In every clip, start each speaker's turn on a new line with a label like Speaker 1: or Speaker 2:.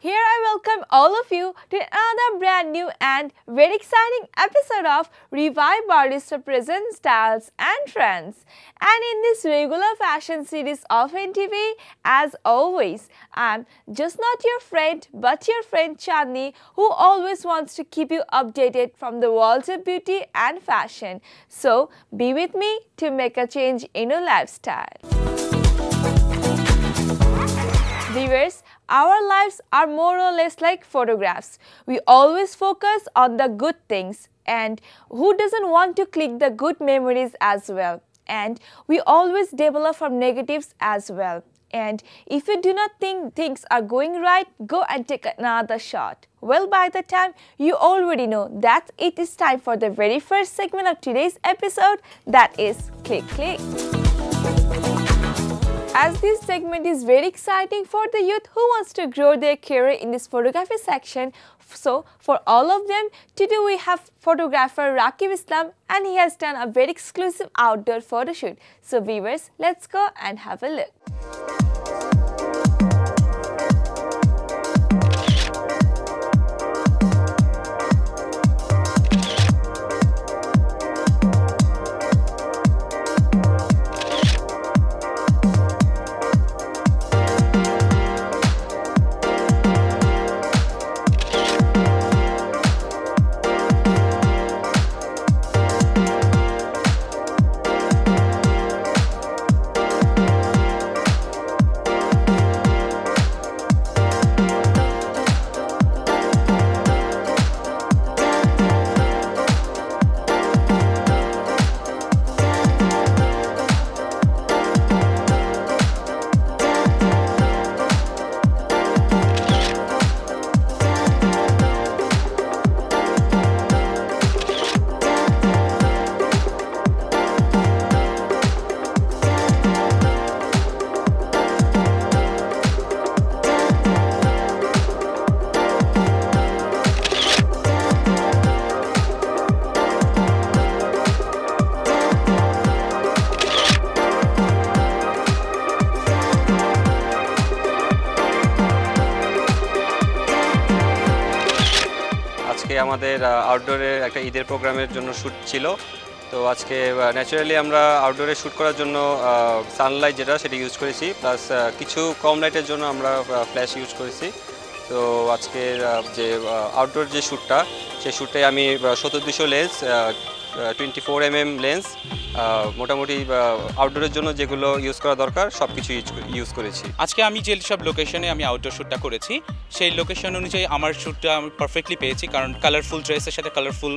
Speaker 1: Here I welcome all of you to another brand new and very exciting episode of Revive Barista Present Styles and Trends. And in this regular fashion series of NTV, as always, I'm just not your friend but your friend Chandni, who always wants to keep you updated from the world of beauty and fashion. So be with me to make a change in your lifestyle. Viewers, our lives are more or less like photographs. We always focus on the good things, and who doesn't want to click the good memories as well? And we always develop from negatives as well. And if you do not think things are going right, go and take another shot. Well, by the time you already know that it is time for the very first segment of today's episode, that is Click Click. As this segment is very exciting for the youth who wants to grow their career in this photography section, so for all of them, today we have photographer Rakib Islam, and he has done a very exclusive outdoor photo shoot. So viewers, let's go and have a look.
Speaker 2: আমাদের আউটডোরে একটা ঈদের প্রোগ্রামের জন্য shoot ছিল। তো আজকে naturally আমরা আউটডোরে শ্যুট করার জন্য সানলাইট যেটা সেটা ইউজ করেছি, প্লাস কিছু কম লাইটের জন্য আমরা ফ্ল্যাশ ইউজ করেছি। তো আজকে যে আউটডোর যে শ্যুটটা, সেই শ্যুটে আমি 70-200 লেন্স, 24mm লেন্স, মোটামুটি আউটডোরের জন্য যেগুলো ইউজ করা দরকার সব কিছু ইউজ করেছি।
Speaker 3: আজকে আমি যে সব লোকেশনে আমি আউটডোর শ্যুটটা করেছি, সেই লোকেশন অনুযায়ী আমার শ্যুটটা আমি পারফেক্টলি পেয়েছি, কারণ কালারফুল ড্রেসের সাথে কালারফুল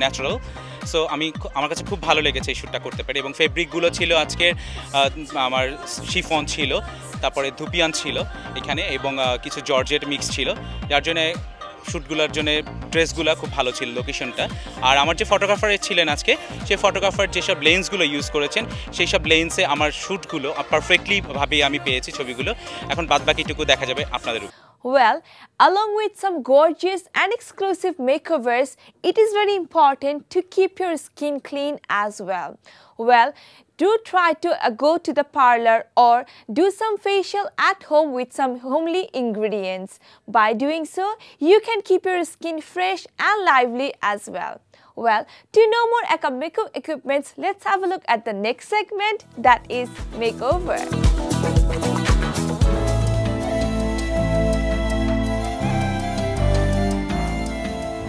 Speaker 3: ন্যাচারাল। সো আমার কাছে খুব ভালো লেগেছে এই শ্যুটটা করতে পারি। এবং ফেব্রিকগুলো ছিল আজকের আমার শিফন ছিল, তারপরে ধুপিয়ান ছিল এখানে, এবং কিছু জর্জেট মিক্স ছিল, যার জন্যে শ্যুটগুলোর জন্য ড্রেসগুলো খুব ভালো ছিল লোকেশনটা। আর আমার যে ফটোগ্রাফার ছিলেন আজকে, সেই ফটোগ্রাফার যেসব লেন্সগুলো ইউজ করেছেন, সেই সব লেন্সে আমার শ্যুটগুলো পারফেক্টলিভাবে আমি পেয়েছি ছবিগুলো। এখন বাদবাকিটুকু দেখা যাবে আপনাদের।
Speaker 1: Well, along with some gorgeous and exclusive makeovers, it is very important to keep your skin clean as well. Well, do try to go to the parlor or do some facial at home with some homely ingredients. By doing so, you can keep your skin fresh and lively as well. Well, to know more about makeup equipments, let's have a look at the next segment, that is makeover.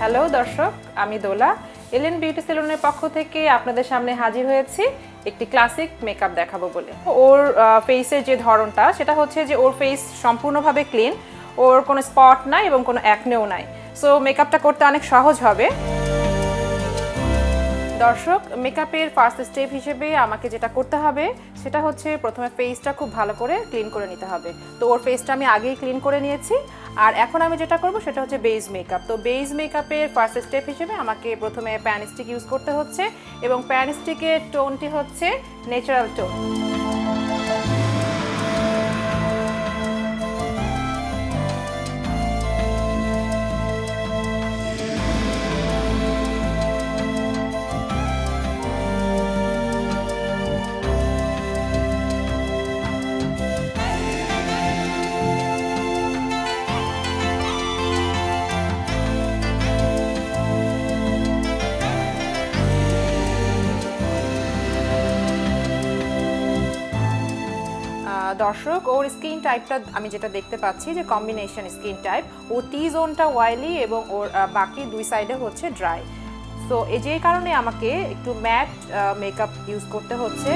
Speaker 4: Hello দর্শক, আমি দোলা LN beauty সেলুনের পক্ষ থেকে আপনাদের সামনে হাজির হয়েছি একটি ক্লাসিক মেকআপ দেখাবো বলে। ওর ফেসের যে ধরনটা, সেটা হচ্ছে যে ওর ফেস সম্পূর্ণভাবে ক্লিন, ওর কোনো স্পট নাই এবং কোনো অ্যাকনেও নাই। সো মেকআপটা করতে অনেক সহজ হবে। দর্শক, মেকআপের ফার্স্ট স্টেপ হিসেবে আমাকে যেটা করতে হবে সেটা হচ্ছে প্রথমে ফেসটা খুব ভালো করে ক্লিন করে নিতে হবে। তো ওর ফেসটা আমি আগেই ক্লিন করে নিয়েছি, আর এখন আমি যেটা করব সেটা হচ্ছে বেস মেকআপ। তো বেস মেকআপের ফার্স্ট স্টেপ হিসেবে আমাকে প্রথমে প্যান স্টিক ইউজ করতে হচ্ছে, এবং প্যান স্টিকের টোনটি হচ্ছে ন্যাচারাল টোন। দর্শক ওর স্কিন টাইপটা আমি যেটা দেখতে পাচ্ছি যে কম্বিনেশন স্কিন টাইপ, ওর টি জোনটা অয়েলি এবং ওর বাকি দুই সাইডে হচ্ছে ড্রাই। সো এই যে কারণে আমাকে একটু ম্যাট মেকআপ ইউজ করতে হচ্ছে।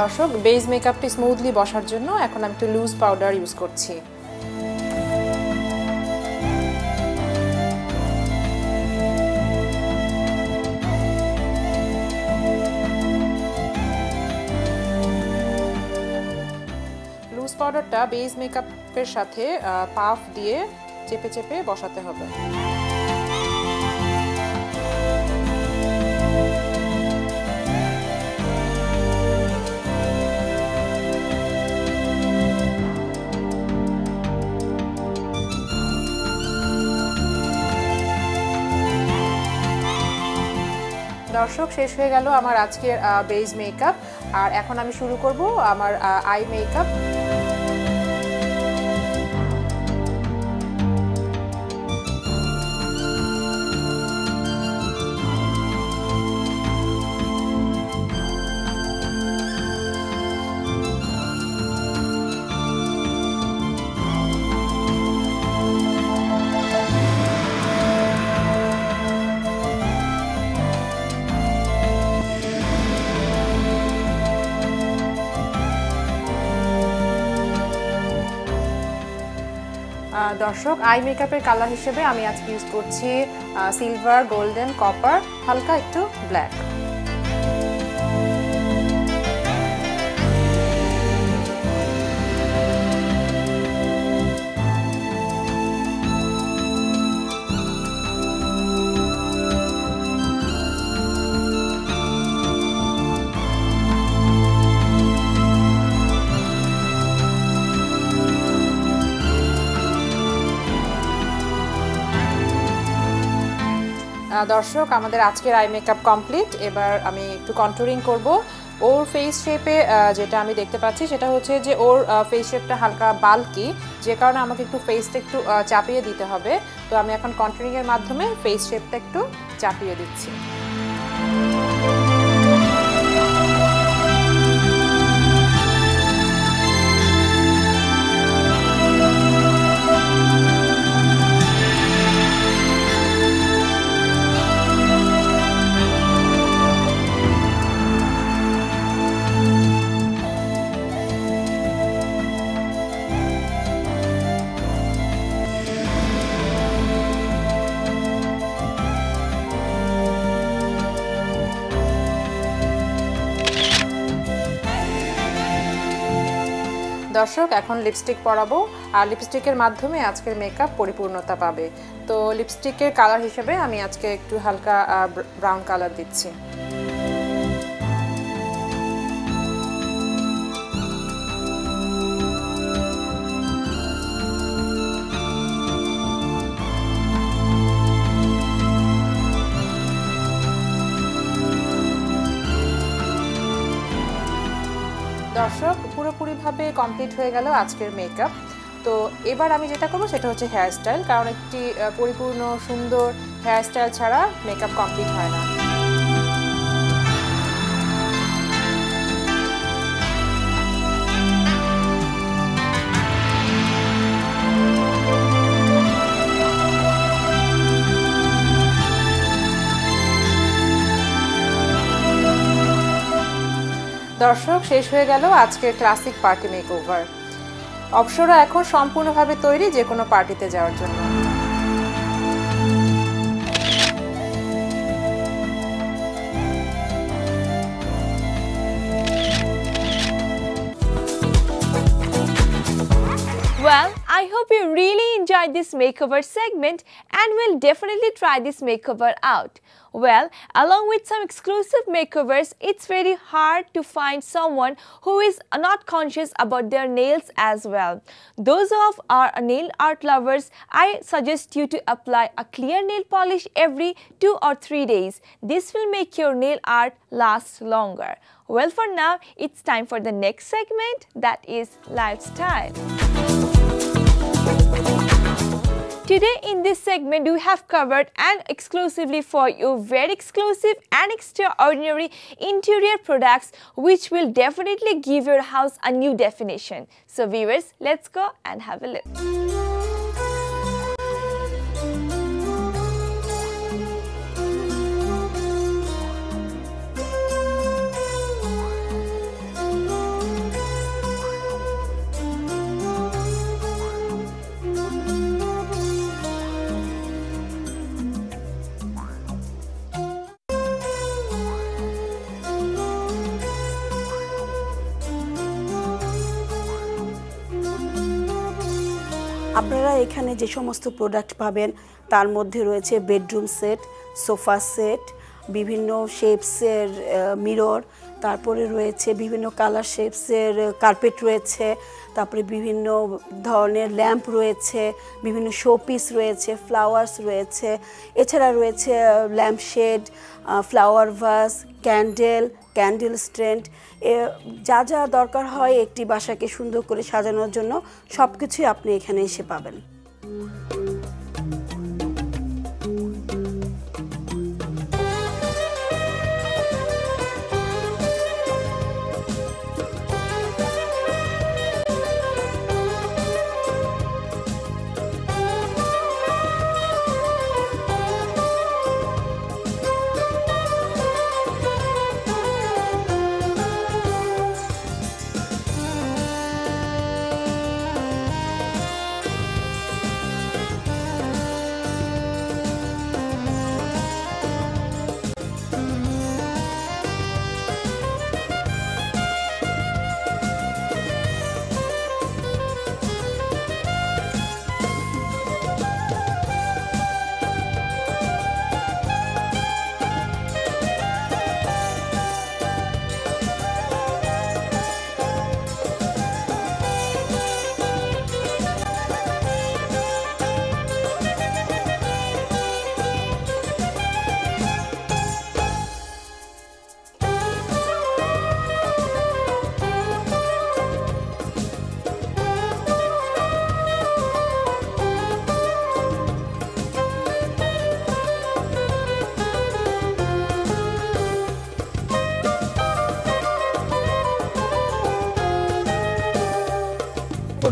Speaker 4: দর্শক বেস মেকআপটি স্মুথলি বসার জন্য এখন আমি একটু লুজ পাউডার ইউজ করছি। লুজ পাউডারটা বেস মেকআপের সাথে পাফ দিয়ে চেপে চেপে বসাতে হবে। দর্শক শেষ হয়ে গেল আমার আজকের বেস মেকআপ, আর এখন আমি শুরু করব আমার আই মেকআপ। দর্শক আই মেকআপের কালার হিসেবে আমি আজকে ইউজ করছি সিলভার, গোল্ডেন, কপার, হালকা একটু ব্ল্যাক। দর্শক আমাদের আজকের আই মেকআপ কমপ্লিট। এবার আমি একটু কন্টুরিং করব। ওর ফেস শেপে যেটা আমি দেখতে পাচ্ছি সেটা হচ্ছে যে ওর ফেস শেপটা হালকা বাল্কি, যে কারণে আমাকে একটু ফেসটা একটু চাপিয়ে দিতে হবে। তো আমি এখন কন্টুরিংয়ের মাধ্যমে ফেস শেপটা একটু চাপিয়ে দিচ্ছি। দর্শক এখন লিপস্টিক পরাবো, আর লিপস্টিকের মাধ্যমে আজকের মেকআপ পরিপূর্ণতা পাবে। তো লিপস্টিকের কালার হিসেবে আমি আজকে একটু হালকা ব্রাউন কালার দিচ্ছি। দর্শক পুরোপুরিভাবে কমপ্লিট হয়ে গেল আজকের মেকআপ। তো এবার আমি যেটা করবো সেটা হচ্ছে হেয়ার স্টাইল, কারণ একটি পরিপূর্ণ সুন্দর হেয়ার স্টাইল ছাড়া মেকআপ কমপ্লিট হয় না। দর্শক শেষ হয়ে গেল আজকের ক্লাসিক পার্টি মেকওভার। অপসরা এখন সম্পূর্ণভাবে তৈরি যে কোনো পার্টিতে যাওয়ার জন্য।
Speaker 1: Well, I hope you really enjoyed this makeover segment and will definitely try this makeover out. Well, along with some exclusive makeovers, it's very hard to find someone who is not conscious about their nails as well. Those of our nail art lovers, I suggest you to apply a clear nail polish every 2 or 3 days. This will make your nail art last longer. Well, for now, it's time for the next segment, that is lifestyle. Today in this segment, we have covered and exclusively for you very exclusive and extraordinary interior products which will definitely give your house a new definition. So viewers, let's go and have a look.
Speaker 5: আপনারা এখানে যে সমস্ত product পাবেন তার মধ্যে রয়েছে bedroom set, sofa set, বিভিন্ন শেপসের mirror, তারপরে রয়েছে বিভিন্ন কালার শেপসের কার্পেট রয়েছে, তারপরে বিভিন্ন ধরনের ল্যাম্প রয়েছে, বিভিন্ন শোপিস রয়েছে, ফ্লাওয়ার্স রয়েছে, এছাড়া রয়েছে lamp shade, flower vase, candle stand, যা যা দরকার হয় একটি বাসাকে সুন্দর করে সাজানোর জন্য সব কিছুই আপনি এখানে এসে পাবেন।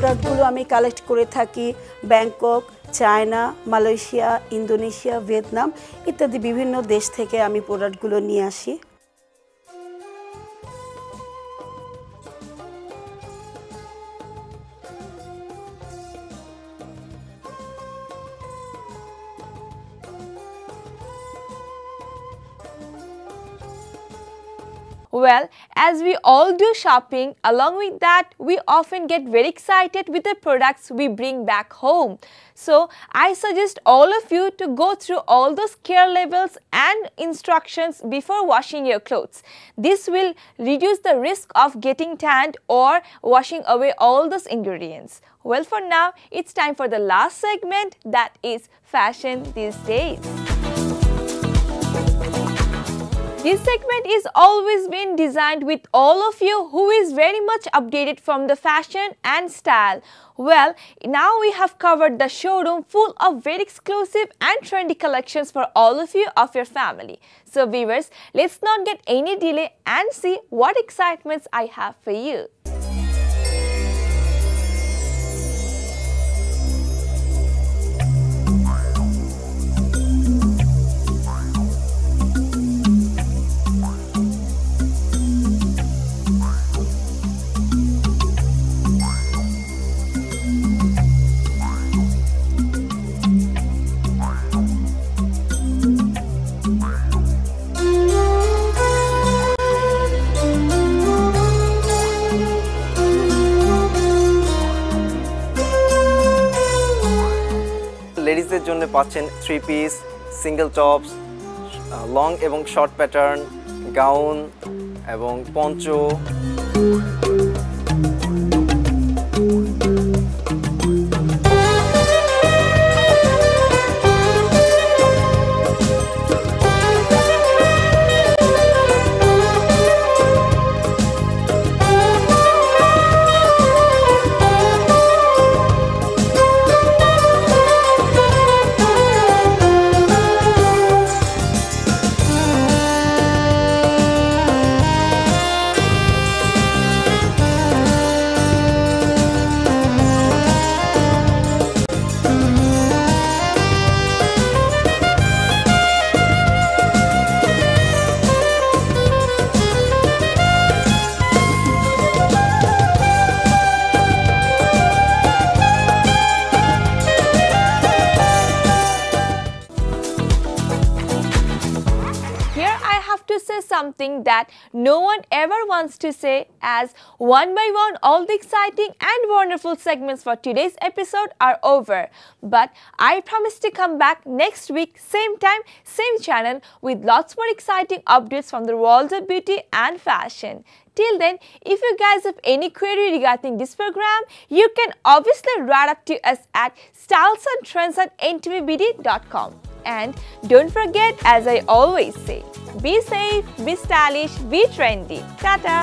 Speaker 5: প্রোডাক্টগুলো আমি কালেক্ট করে থাকি Bangkok, China, Malaysia, Indonesia, Vietnam ইত্যাদি বিভিন্ন দেশ থেকে আমি প্রোডাক্টগুলো নিয়ে আসি।
Speaker 1: Well, as we all do shopping, along with that, we often get very excited with the products we bring back home. So, I suggest all of you to go through all those care labels and instructions before washing your clothes. This will reduce the risk of getting tanned or washing away all those ingredients. Well, for now, it's time for the last segment, that is fashion these days. This segment is always been designed with all of you who is very much updated from the fashion and style. Well, now we have covered the showroom full of very exclusive and trendy collections for all of you of your family. So viewers, let's not get any delay and see what excitements I have for you.
Speaker 6: লেডিসদের জন্য পাচ্ছেন 3 piece, single tops, long এবং short pattern, gown এবং পঞ্চো।
Speaker 1: Something that no one ever wants to say, as one by one all the exciting and wonderful segments for today's episode are over. But I promise to come back next week, same time, same channel, with lots more exciting updates from the world of beauty and fashion. Till then, if you guys have any query regarding this program, you can obviously write up to us at stylesandtrends@ntvbd.com. And don't forget, as I always say, be safe, be stylish, be trendy. Tata!